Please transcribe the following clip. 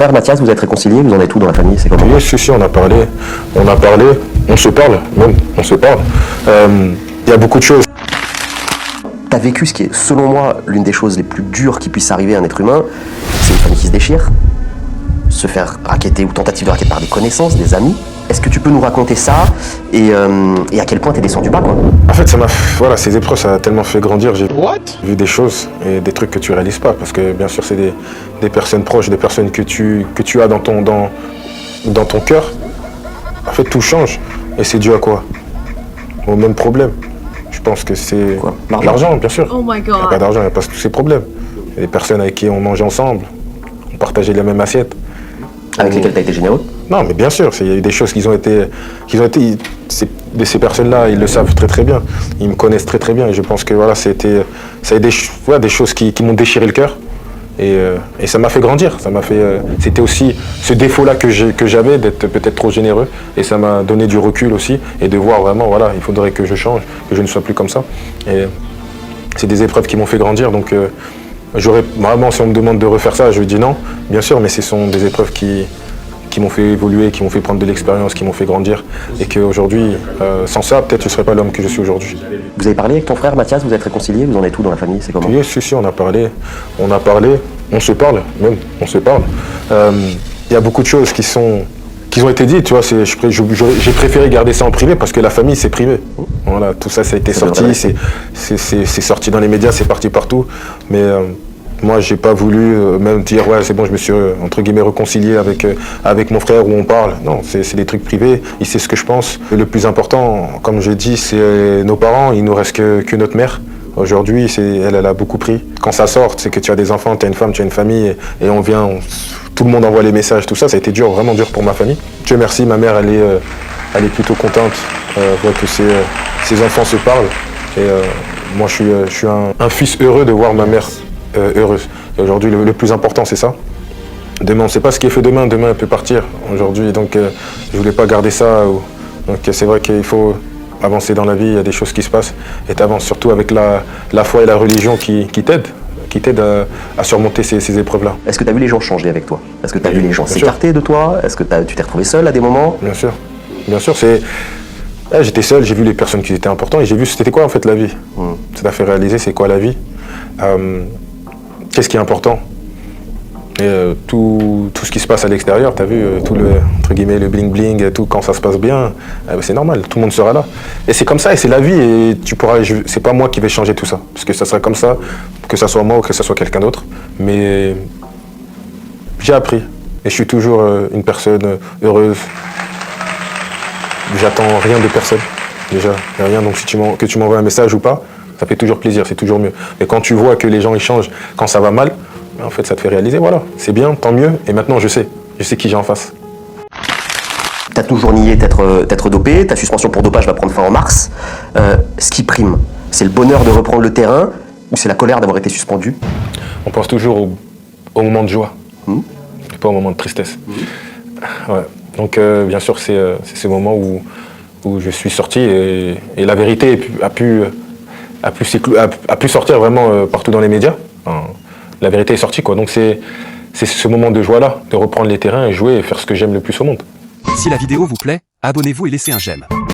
Père Mathias, vous êtes réconcilié, vous en êtes où dans la famille? C'est comment? Oui, si, on a parlé, on se parle, même, on se parle. Il y a beaucoup de choses. T'as vécu ce qui est, selon moi, l'une des choses les plus dures qui puisse arriver à un être humain, c'est une famille qui se déchire, se faire racketter ou tentative de racket par des connaissances, des amis. Est-ce que tu peux nous raconter ça et à quel point t'es descendu bas, quoi? En fait, voilà, ces épreuves, ça a tellement fait grandir. J'ai vu des choses et des trucs que tu réalises pas, parce que bien sûr, c'est des personnes proches, des personnes que tu as dans ton cœur. En fait, tout change. Et c'est dû à quoi? Au même problème. Je pense que c'est l'argent, bien sûr. Oh my God. Il n'y a pas d'argent, il n'y a pas tous ces problèmes. Il y a des personnes avec qui on mangeait ensemble, on partageait la même assiette. Avec lesquels t'as été généreux? Non, mais bien sûr, il y a eu des choses ces personnes-là, ils le savent très très bien. Ils me connaissent très très bien et je pense que voilà, ça a été des choses qui m'ont déchiré le cœur et ça m'a fait grandir. C'était aussi ce défaut-là que j'avais d'être peut-être trop généreux et ça m'a donné du recul aussi et de voir vraiment, voilà, il faudrait que je change, que je ne sois plus comme ça. Et c'est des épreuves qui m'ont fait grandir, donc vraiment, si on me demande de refaire ça, je dis non, bien sûr, mais ce sont des épreuves qui m'ont fait évoluer, qui m'ont fait prendre de l'expérience, qui m'ont fait grandir. Et qu'aujourd'hui, sans ça, peut-être je ne serais pas l'homme que je suis aujourd'hui. Vous avez parlé avec ton frère Mathias, vous êtes réconcilié, vous en êtes où dans la famille? C'est comment? Oui, si, on a parlé, on se parle, même, on se parle. Il y a beaucoup de choses qui ont été dites, tu vois, j'ai préféré garder ça en privé parce que la famille, c'est privé. Voilà, tout ça, ça a été sorti, c'est sorti dans les médias, c'est parti partout. Mais moi, j'ai pas voulu même dire, ouais, c'est bon, je me suis, entre guillemets, réconcilié avec mon frère où on parle. Non, c'est des trucs privés, il sait ce que je pense. Le plus important, comme je dis, c'est nos parents, il nous reste que notre mère. Aujourd'hui, elle a beaucoup pris. Quand ça sort, c'est que tu as des enfants, tu as une femme, tu as une famille, et tout le monde envoie les messages, tout ça. Ça a été dur, vraiment dur pour ma famille. Dieu merci, ma mère, elle est plutôt contente voir que ses enfants se parlent. Et moi, je suis un fils heureux de voir ma mère heureuse. Et aujourd'hui, le plus important, c'est ça. Demain, on ne sait pas ce qui est fait demain. Demain, elle peut partir aujourd'hui. Donc, je voulais pas garder ça. Donc, c'est vrai qu'il faut avancer dans la vie. Il y a des choses qui se passent. Et tu avances surtout avec la foi et la religion qui t'aident à surmonter ces épreuves-là. Est-ce que tu as vu les gens changer avec toi? Est-ce que tu as vu les gens s'écarter de toi? Est-ce que tu t'es retrouvé seul à des moments? Bien sûr. Bien sûr, j'étais seul, j'ai vu les personnes qui étaient importantes et j'ai vu c'était quoi en fait la vie. Ça t'a fait réaliser c'est quoi la vie. Qu'est-ce qui est important? Et tout ce qui se passe à l'extérieur, tu as vu, tout entre guillemets, le bling-bling, tout quand ça se passe bien, c'est normal, tout le monde sera là. Et c'est comme ça, et c'est la vie, et c'est pas moi qui vais changer tout ça, parce que ça sera comme ça, que ça soit moi ou que ça soit quelqu'un d'autre. Mais j'ai appris, et je suis toujours une personne heureuse. J'attends rien de personne, déjà, rien, donc que tu m'envoies un message ou pas, ça fait toujours plaisir, c'est toujours mieux. Et quand tu vois que les gens ils changent quand ça va mal, en fait ça te fait réaliser, voilà, c'est bien, tant mieux, et maintenant je sais qui j'ai en face. T'as toujours nié t'être dopé, ta suspension pour dopage va prendre fin en mars. Ce qui prime, c'est le bonheur de reprendre le terrain ou c'est la colère d'avoir été suspendu? On pense toujours au moment de joie, et pas au moment de tristesse. Ouais. Donc bien sûr c'est ce moment où je suis sorti et la vérité a pu sortir vraiment partout dans les médias. Enfin, la vérité est sortie, quoi. Donc c'est ce moment de joie-là, de reprendre les terrains et jouer et faire ce que j'aime le plus au monde. Si la vidéo vous plaît, abonnez-vous et laissez un j'aime.